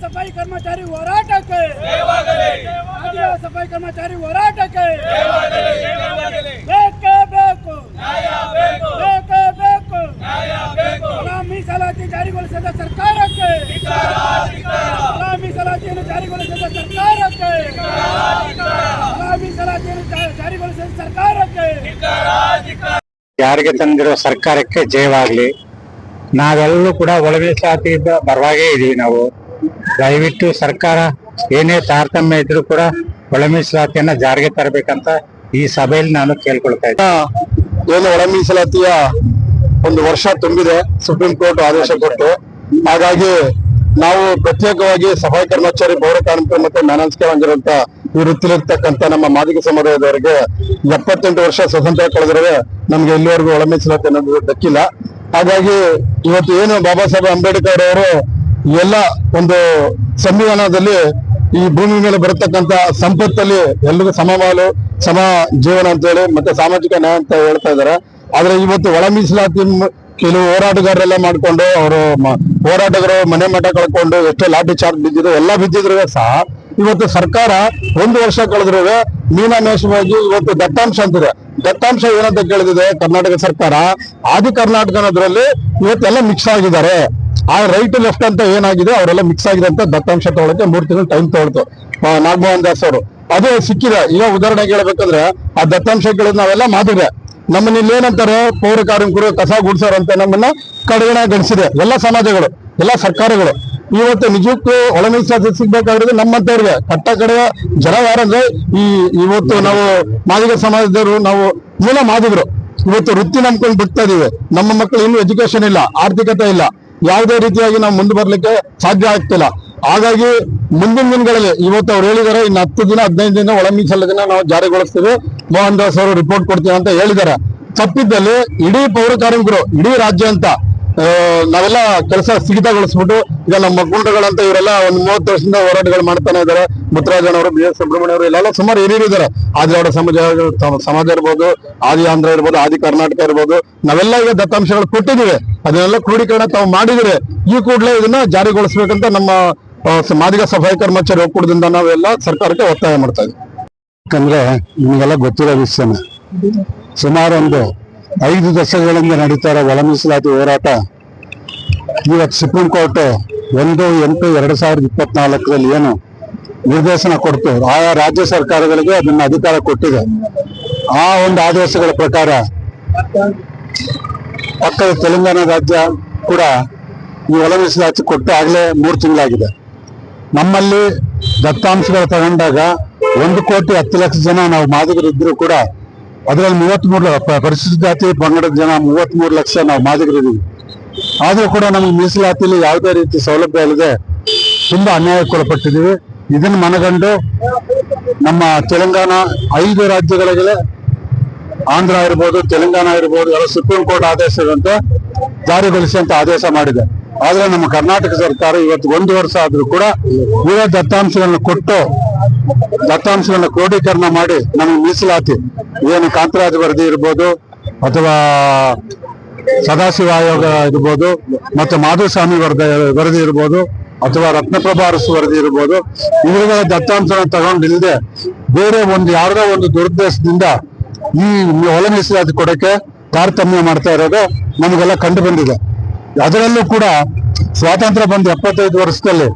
सफाई कर्मचारी होराटಕ್ಕೆ सफाई कर्मचारी होराटಕ್ಕೆ ಬೇಕೇ ಬೇಕು ಬೇಕೇ ಬೇಕು ಮೀಸಲಾತಿ ಜಾರಿಗೊಳಿಸಿದ ಸರ್ಕಾರಕ್ಕೆ ಮೀಸಲಾತಿಯನ್ನು ಜಾರಿಗೊಳಿಸಿದ ಸರ್ಕಾರಕ್ಕೆ ಮೀಸಲಾತಿಯನ್ನು ಜಾರಿಗೊಳಿಸಿದ ಸರ್ಕಾರಕ್ಕೆ ಯಾರಿಗೆ ತಂದಿರೋ ಸರ್ಕಾರಕ್ಕೆ ಜಯವಾಗ್ಲಿ. ನಾವೆಲ್ಲರೂ ಕೂಡ ಒಳ ಮೀಸಲಾತಿಯಿಂದ ಪರವಾಗೇ ಇದೀವಿ. ನಾವು ದಯವಿಟ್ಟು ಸರ್ಕಾರ ಏನೇ ತಾರತಮ್ಯ ಇದ್ರೂ ಕೂಡ ಒಳ ಮೀಸಲಾತಿಯನ್ನ ಜಾರಿಗೆ ತರಬೇಕಂತ ಈ ಸಭೆಯಲ್ಲಿ ನಾನು ಕೇಳ್ಕೊಳ್ತಾ ಇದ್ದೆ. ಏನು ಒಳ ಮೀಸಲಾತಿಯ ಒಂದು ವರ್ಷ ತುಂಬಿದೆ, ಸುಪ್ರೀಂ ಕೋರ್ಟ್ ಆದೇಶ ಕೊಟ್ಟು. ಹಾಗಾಗಿ ನಾವು ಪ್ರತ್ಯೇಕವಾಗಿ ಸಫಾಯಿ ಕರ್ಮಚಾರಿ, ಪೌರ ಕಾರ್ಮಿಕರು ಮತ್ತೆ ಮ್ಯಾನೇಜ್ಗೆ ಹೊಂದಿರುವಂತ ಈ ವೃತ್ತಿಲಿರ್ತಕ್ಕಂಥ ನಮ್ಮ ಮಾದಿಗ ಸಮುದಾಯದವರಿಗೆ 78 ವರ್ಷ ಸ್ವತಂತ್ರ ಕಳೆದ್ರೆ ನಮ್ಗೆ ಇಲ್ಲಿವರೆಗೂ ಒಳ ಮೀಸಲಾತಿ ಅನ್ನೋದು ದಕ್ಕಿಲ್ಲ. ಹಾಗಾಗಿ ಇವತ್ತು ಏನು ಬಾಬಾ ಸಾಹೇಬ್ ಅಂಬೇಡ್ಕರ್ ಅವರು ಎಲ್ಲ ಒಂದು ಸಂವಿಧಾನದಲ್ಲಿ ಈ ಭೂಮಿ ಮೇಲೆ ಬರತಕ್ಕಂತ ಸಂಪತ್ತಲ್ಲಿ ಎಲ್ರಿಗೂ ಸಮಬಾಳು ಸಮ ಜೀವನ ಅಂತ ಹೇಳಿ ಮತ್ತೆ ಸಾಮಾಜಿಕ ನ್ಯಾಯ ಅಂತ ಹೇಳ್ತಾ ಇದಾರೆ. ಆದ್ರೆ ಇವತ್ತು ಒಳ ಮೀಸಲಾತಿ ಕೆಲವು ಹೋರಾಟಗಾರರೆಲ್ಲ ಮಾಡ್ಕೊಂಡು ಅವರು ಹೋರಾಟಗಾರರು ಮನೆ ಮಠ ಕಳ್ಕೊಂಡು ಎಷ್ಟೋ ಲಾಠಿ ಚಾರ್ಜ್ ಬಿದ್ದಿದ್ರು, ಎಲ್ಲ ಬಿದ್ದಿದ್ರು ಸಹ ಇವತ್ತು ಸರ್ಕಾರ 1 ವರ್ಷ ಕಳೆದ್ರು ಮೀನಾಮೇಷವಾಗಿ ಇವತ್ತು ದತ್ತಾಂಶ ಅಂತಿದೆ. ದತ್ತಾಂಶ ಏನಂತ ಕೇಳಿದಿದೆ ಕರ್ನಾಟಕ ಸರ್ಕಾರ, ಆದಿ ಕರ್ನಾಟಕ ಅನ್ನೋದ್ರಲ್ಲಿ ಇವತ್ತೆಲ್ಲ ಮಿಕ್ಸ್ ಆಗಿದ್ದಾರೆ. ಆ ರೈಟ್ ಲೆಫ್ಟ್ ಅಂತ ಏನಾಗಿದೆ ಅವರೆಲ್ಲ ಮಿಕ್ಸ್ ಆಗಿದೆ ಅಂತ ದತ್ತಾಂಶ ತಗೊಳಕ್ಕೆ 3 ತಿಂಗಳು ಟೈಮ್ ತಗೊಳ್ತು ನಾಗಮೋಹನ್ ದಾಸ್ ಅವರು. ಅದು ಸಿಕ್ಕಿದೆ. ಈಗ ಉದಾಹರಣೆಗೆ ಹೇಳ್ಬೇಕಂದ್ರೆ ಆ ದತ್ತಾಂಶ ಕೇಳಿದ್ ನಾವೆಲ್ಲ ಮಾತಿದೆ. ನಮ್ಮನ್ನ ಇಲ್ಲಿ ಏನಂತಾರೆ, ಪೌರ ಕಾರ್ಮಿಕರು ಕಸ ಗುಡ್ಸೋರು ಅಂತ ನಮ್ಮನ್ನ ಕಡೆಗಣಿಸಿದೆ ಎಲ್ಲ ಸಮಾಜಗಳು, ಎಲ್ಲ ಸರ್ಕಾರಗಳು. ಇವತ್ತು ನಿಜಕ್ಕೂ ಒಳ ಮೀಸಲಾತಿ ಸಿಗ್ಬೇಕಾಗಿರೋದು ನಮ್ಮಂತವ್ರಿಗೆ. ಕಟ್ಟ ಕಡೆಯ ಜನ ಯಾರಂದ್ರೆ ಇವತ್ತು ನಾವು ಮಾದಿಗ ಸಮಾಜದವರು, ನಾವು ಮೂಲ ಮಾದಿಗರು. ಇವತ್ತು ವೃತ್ತಿ ನಂಬ್ಕೊಂಡು ಬಿಡ್ತಾ ಇದೀವಿ. ನಮ್ಮ ಮಕ್ಕಳು ಇನ್ನೂ ಎಜುಕೇಶನ್ ಇಲ್ಲ, ಆರ್ಥಿಕತೆ ಇಲ್ಲ, ಯಾವುದೇ ರೀತಿಯಾಗಿ ನಾವು ಮುಂದೆ ಬರ್ಲಿಕ್ಕೆ ಸಾಧ್ಯ ಆಗ್ತಿಲ್ಲ. ಹಾಗಾಗಿ ಮುಂದಿನ ದಿನಗಳಲ್ಲಿ ಇವತ್ತು ಅವ್ರು ಹೇಳಿದ್ದಾರೆ, ಇನ್ನು 10 ದಿನ 15 ದಿನ ಒಳ ಮೀಸಲಾತಿನ ನಾವು ಜಾರಿಗೊಳಿಸ್ತೀವಿ, ಮೋಹನ್ ದಾಸ್ ಅವರು ರಿಪೋರ್ಟ್ ಕೊಡ್ತೀವಿ ಅಂತ ಹೇಳಿದ್ದಾರೆ. ತಪ್ಪಿದ್ದಲ್ಲಿ ಇಡೀ ಪೌರ ಕಾರ್ಮಿಕರು, ಇಡೀ ರಾಜ್ಯ ಅಂತ ನಾವೆಲ್ಲ ಕೆಲಸ ಸ್ಥಗಿತಗೊಳಿಸ್ಬಿಟ್ಟು, ಈಗ ನಮ್ಮ ಮುಖಂಡರುಗಳಂತ ಇವರೆಲ್ಲ ಒಂದು 30 ವರ್ಷದಿಂದ ಹೋರಾಟಗಳು ಮಾಡ್ತಾನೆ ಇದ್ದಾರೆ. ಮುತ್ತರಾಜನವರು, ಬಿ ಎಸ್ ಸುಬ್ರಹ್ಮಣ್ಯ ಅವರು, ಇಲ್ಲೆಲ್ಲ ಸುಮಾರು ಹಿರಿಯರಿದ್ದಾರೆ. ಆದಿವಾಡ ಸಮಾಜ ಇರ್ಬೋದು, ಆದಿ ಆಂಧ್ರ ಇರ್ಬೋದು, ಆದಿ ಕರ್ನಾಟಕ ಇರ್ಬೋದು, ನಾವೆಲ್ಲ ಈಗ ದತ್ತಾಂಶಗಳು ಕೊಟ್ಟಿದ್ದೀವಿ. ಅದನ್ನೆಲ್ಲ ಕ್ರೋಢೀಕರಣ ತಾವು ಮಾಡಿದರೆ ಈ ಕೂಡಲೇ ಇದನ್ನ ಜಾರಿಗೊಳಿಸ್ಬೇಕಂತ ನಮ್ಮ ಮಾದಿಗ ಸಫಾಯಿ ಕರ್ಮಚಾರಿ ಒಕ್ಕೂಟದಿಂದ ನಾವೆಲ್ಲ ಸರ್ಕಾರಕ್ಕೆ ಒತ್ತಾಯ ಮಾಡ್ತಾ ಇದ್ದೀವಿ. ಯಾಕಂದ್ರೆ ನಿಮಗೆಲ್ಲ ಗೊತ್ತಿರೋ ವಿಷಯನ, ಸುಮಾರು ಒಂದು 5 ದಶಕಗಳಿಂದ ನಡೀತಾ ಇರೋ ಒಳ ಮೀಸಲಾತಿ ಹೋರಾಟ ಇವತ್ತು ಸುಪ್ರೀಂ ಕೋರ್ಟ್ 1/8/2024 ಏನು ನಿರ್ದೇಶನ ಕೊಡ್ತು, ಆಯಾ ರಾಜ್ಯ ಸರ್ಕಾರಗಳಿಗೆ ಅದನ್ನ ಅಧಿಕಾರ ಕೊಟ್ಟಿದೆ. ಆ ಒಂದು ಆದೇಶಗಳ ಪ್ರಕಾರ ಪಕ್ಕದ ತೆಲಂಗಾಣ ರಾಜ್ಯ ಕೂಡ ಈ ಒಳ ಮೀಸಲಾತಿ ಕೊಟ್ಟು ಆಗ್ಲೇ 3 ತಿಂಗಳಾಗಿದೆ. ನಮ್ಮಲ್ಲಿ ದತ್ತಾಂಶಗಳು ತಗೊಂಡಾಗ 1,10,00,000 ಜನ ನಾವು ಮಾದಿಗರಿದ್ರು ಕೂಡ ಅದರಲ್ಲಿ 33 ಪರಿಶಿಷ್ಟ ಜಾತಿ ಪಂಗಡದ ಜನ 33 ಲಕ್ಷ ನಾವು ಮಾದಿಗರಿದ್ದೀವಿ. ಆದ್ರೂ ಕೂಡ ನಮ್ಗೆ ಮೀಸಲಾತಿಯಲ್ಲಿ ಯಾವುದೇ ರೀತಿ ಸೌಲಭ್ಯ ಇಲ್ಲದೆ ತುಂಬಾ ಅನ್ಯಾಯಕ್ಕೊಳಪಟ್ಟಿದ್ದೀವಿ. ಇದನ್ನ ಮನಗಂಡು ನಮ್ಮ ತೆಲಂಗಾಣ 5 ರಾಜ್ಯಗಳಿಗೆ, ಆಂಧ್ರ ಇರ್ಬೋದು, ತೆಲಂಗಾಣ ಇರ್ಬೋದು, ಎಲ್ಲ ಸುಪ್ರೀಂ ಕೋರ್ಟ್ ಆದೇಶದಂತೆ ಜಾರಿಗೊಳಿಸಿ ಅಂತ ಆದೇಶ ಮಾಡಿದೆ. ಆದ್ರೆ ನಮ್ಮ ಕರ್ನಾಟಕ ಸರ್ಕಾರ ಇವತ್ತು 1 ವರ್ಷ ಆದ್ರೂ ಕೂಡ ಇರೋ ದತ್ತಾಂಶಗಳನ್ನ ಕೊಟ್ಟು ದತ್ತಾಂಶಗಳನ್ನ ಕ್ರೋಢೀಕರಣ ಮಾಡಿ ನಮಗೆ ಮೀಸಲಾತಿ ಏನು ಕಾಂತರಾಜ್ ವರದಿ ಇರ್ಬೋದು, ಅಥವಾ ಸದಾಶಿವ ಆಯೋಗ ಇರ್ಬೋದು, ಮತ್ತೆ ಮಾಧುಸ್ವಾಮಿ ವರದಿ ಇರ್ಬೋದು, ಅಥವಾ ರತ್ನಪ್ರಭಾ ಅರಸು ವರದಿ ಇರ್ಬೋದು, ಇವುಗಳ ದತ್ತಾಂಶನ ತಗೊಂಡಿಲ್ಲದೆ ಬೇರೆ ಯಾರದೋ ಒಂದು ದುರುದ್ದೇಶದಿಂದ ಈ ಒಳ ಮೀಸಲಾತಿ ಕೊಡಕ್ಕೆ ತಾರತಮ್ಯ ಮಾಡ್ತಾ ಇರೋದು ನಮಗೆಲ್ಲ ಕಂಡು ಬಂದಿದೆ. ಅದರಲ್ಲೂ ಕೂಡ ಸ್ವಾತಂತ್ರ್ಯ ಬಂದ 75 ವರ್ಷದಲ್ಲಿ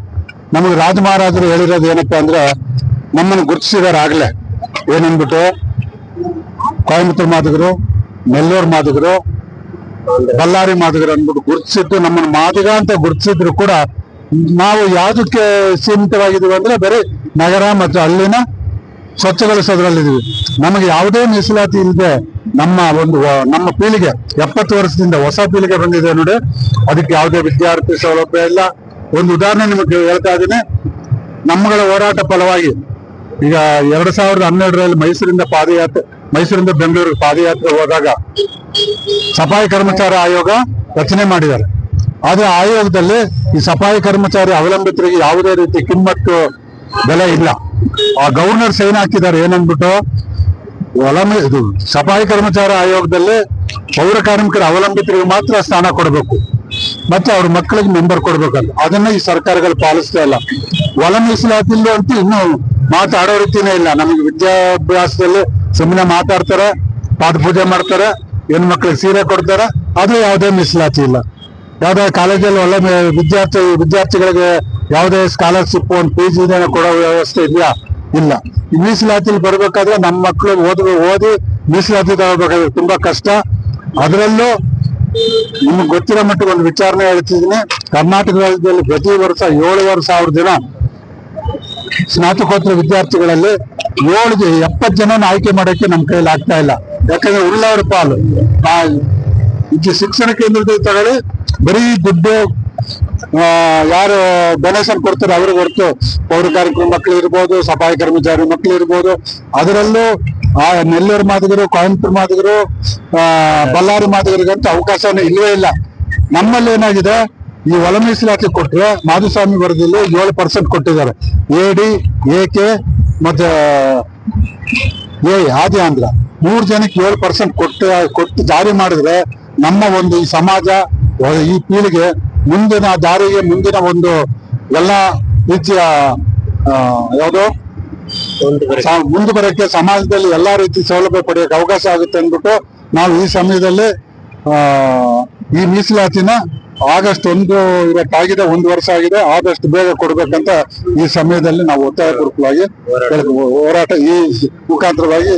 ನಮಗೆ ರಾಜ ಮಹಾರಾಜರು ಹೇಳಿರೋದು ಏನಪ್ಪಾ ಅಂದ್ರೆ, ನಮ್ಮನ್ನು ಗುರುತಿಸಿದಾರೆ ಆಗ್ಲೇ ಏನನ್ಬಿಟ್ಟು, ಕೊಯಮತ್ತೂರು ಮಾದಿಗರು, ನೆಲ್ಲೂರು ಮಾದಿಗರು, ಬಳ್ಳಾರಿ ಮಾದಿಗರು ಅಂದ್ಬಿಟ್ಟು ಗುರುತಿಸಿದ್ದು ನಮ್ಮನ್ನು ಮಾದಿಗ ಅಂತ ಗುರುತಿಸಿದ್ರು ಕೂಡ ನಾವು ಯಾವ್ದಕ್ಕೆ ಸೀಮಿತವಾಗಿದ್ದೀವಿ ಅಂದ್ರೆ ಬರೀ ನಗರ ಮತ್ತು ಹಳ್ಳಿನ ಸ್ವಚ್ಛಗೊಳಿಸೋದ್ರಲ್ಲಿದ್ದೀವಿ. ನಮಗೆ ಯಾವುದೇ ಮೀಸಲಾತಿ ಇಲ್ಲದೆ ನಮ್ಮ ಪೀಳಿಗೆ 70 ವರ್ಷದಿಂದ ಹೊಸ ಪೀಳಿಗೆ ಬಂದಿದೆ ನೋಡಿ, ಅದಕ್ಕೆ ಯಾವುದೇ ವಿದ್ಯಾರ್ಥಿ ಸೌಲಭ್ಯ ಇಲ್ಲ. ಒಂದು ಉದಾಹರಣೆ ನಿಮಗೆ ಹೇಳ್ತಾ ಇದ್ದೀನಿ. ನಮ್ಮಗಳ ಹೋರಾಟ ಫಲವಾಗಿ ಈಗ 2012ರಲ್ಲಿ ಮೈಸೂರಿಂದ ಬೆಂಗಳೂರಿಗೆ ಪಾದಯಾತ್ರೆ ಹೋದಾಗ ಸಫಾಯಿ ಕರ್ಮಚಾರಿ ಆಯೋಗ ರಚನೆ ಮಾಡಿದ್ದಾರೆ. ಆದ್ರೆ ಆಯೋಗದಲ್ಲಿ ಈ ಸಫಾಯಿ ಕರ್ಮಚಾರಿ ಅವಲಂಬಿತರಿಗೆ ಯಾವುದೇ ರೀತಿ ಕಿಮ್ಮತ್ತು ಬೆಲೆ ಇಲ್ಲ. ಆ ಗವರ್ನರ್ ಸೈನ್ ಹಾಕಿದ್ದಾರೆ ಏನಂದ್ಬಿಟ್ಟು, ಇದು ಸಫಾಯಿ ಕರ್ಮಚಾರಿ ಆಯೋಗದಲ್ಲಿ ಪೌರ ಕಾರ್ಮಿಕರ ಅವಲಂಬಿತರಿಗೆ ಮಾತ್ರ ಸ್ಥಾನ ಕೊಡಬೇಕು, ಮತ್ತೆ ಅವ್ರ ಮಕ್ಕಳಿಗೆ ಮೆಂಬರ್ ಕೊಡ್ಬೇಕಂತ. ಅದನ್ನ ಈ ಸರ್ಕಾರಗಳು ಪಾಲಿಸ್ತಾ ಇಲ್ಲ. ಒಳ ಮೀಸಲಾತಿಲ್ಲ ಅಂತ ಇನ್ನು ಮಾತಾಡೋ ರೀತಿನೇ ಇಲ್ಲ. ನಮಗೆ ವಿದ್ಯಾಭ್ಯಾಸದಲ್ಲಿ ಸುಮ್ಮನೆ ಮಾತಾಡ್ತಾರೆ, ಪಾಠ ಪೂಜೆ ಮಾಡ್ತಾರೆ, ಹೆಣ್ಮಕ್ಳಿಗೆ ಸೀರೆ ಕೊಡ್ತಾರೆ, ಅದು ಯಾವುದೇ ಮೀಸಲಾತಿ ಇಲ್ಲ. ಯಾವುದೇ ಕಾಲೇಜಲ್ಲಿ ಒಳ್ಳೆ ವಿದ್ಯಾರ್ಥಿಗಳಿಗೆ ಯಾವುದೇ ಸ್ಕಾಲರ್ಶಿಪ್ ಒಂದು PG ಕೊಡೋ ವ್ಯವಸ್ಥೆ ಇದೆಯಾ? ಇಲ್ಲ. ಈ ಮೀಸಲಾತಿಲಿ ಬರ್ಬೇಕಾದ್ರೆ ನಮ್ಮ ಮಕ್ಕಳು ಓದಿ ಮೀಸಲಾತಿ ತಗೋಬೇಕಾದ್ರೆ ತುಂಬಾ ಕಷ್ಟ. ಅದರಲ್ಲೂ ನಿಮ್ಗೆ ಗೊತ್ತಿರೋ ಮಟ್ಟಿಗೆ ಒಂದು ವಿಚಾರಣೆ ಹೇಳ್ತಿದ್ದೀನಿ. ಕರ್ನಾಟಕ ರಾಜ್ಯದಲ್ಲಿ ಪ್ರತಿ ವರ್ಷ 7,500 ಜನ ಸ್ನಾತಕೋತ್ತರ ವಿದ್ಯಾರ್ಥಿಗಳಲ್ಲಿ 70 ಜನ ಆಯ್ಕೆ ಮಾಡೋಕೆ ನಮ್ಮ ಕೈಯಲ್ಲಿ ಆಗ್ತಾ ಇಲ್ಲ. ಯಾಕಂದ್ರೆ ಉಳ್ಳವರ ಪಾಲು ಈ ಶಿಕ್ಷಣ ಕೇಂದ್ರದಲ್ಲಿ ತಗೊಳ್ಳಿ, ಬರೀ ದುಡ್ಡು ಯಾರು ಡೊನೇಷನ್ ಕೊಡ್ತಾರೆ ಅವ್ರಿಗೆ ಹೊರತು ಪೌರ ಕಾರ್ಮಿಕರ ಮಕ್ಕಳು ಇರ್ಬೋದು, ಸಫಾಯಿ ಕರ್ಮಚಾರಿ ಮಕ್ಕಳು ಇರ್ಬೋದು, ಅದರಲ್ಲೂ ನೆಲ್ಲೂರು ಮಾದಿಗರು, ಕೊಯಂಬತ್ತೂರು ಮಾದಿಗರು, ಬಳ್ಳಾರಿ ಮಾದಿಗರಿಗಂತೂ ಅವಕಾಶನೇ ಇಲ್ಲವೇ ಇಲ್ಲ. ನಮ್ಮಲ್ಲಿ ಏನಾಗಿದೆ, ಈ ಒಳ ಮೀಸಲಾತಿ ಕೊಟ್ಟರೆ ಮಾಧುಸ್ವಾಮಿ ವರದಿಯಲ್ಲಿ 7% ಕೊಟ್ಟಿದ್ದಾರೆ. AD, AK ಮತ್ತೆ ಆದಿ ಆಂಧ್ರ 3 ಜನಕ್ಕೆ 7% ಕೊಟ್ಟು ಜಾರಿ ಮಾಡಿದ್ರೆ ನಮ್ಮ ಒಂದು ಈ ಸಮಾಜ, ಈ ಪೀಳಿಗೆ ಮುಂದಿನ ದಾರಿಗೆ, ಮುಂದಿನ ಒಂದು ಎಲ್ಲ ರೀತಿಯ ಮುಂದೆ ಬರೋಕ್ಕೆ ಸಮಾಜದಲ್ಲಿ ಎಲ್ಲಾ ರೀತಿ ಸೌಲಭ್ಯ ಪಡೆಯೋಕೆ ಅವಕಾಶ ಆಗುತ್ತೆ ಅಂದ್ಬಿಟ್ಟು ನಾವು ಈ ಸಮಯದಲ್ಲಿ ಈ ಮೀಸಲಾತಿನ ಆಗಸ್ಟ್ 1 ಇವತ್ತಾಗಿದೆ, 1 ವರ್ಷ ಆಗಿದೆ, ಆದಷ್ಟು ಬೇಗ ಕೊಡ್ಬೇಕಂತ ಈ ಸಮಯದಲ್ಲಿ ನಾವು ಒತ್ತಾಯಪೂರ್ವಕವಾಗಿ ಹೋರಾಟ ಈ ಮುಖಾಂತರವಾಗಿ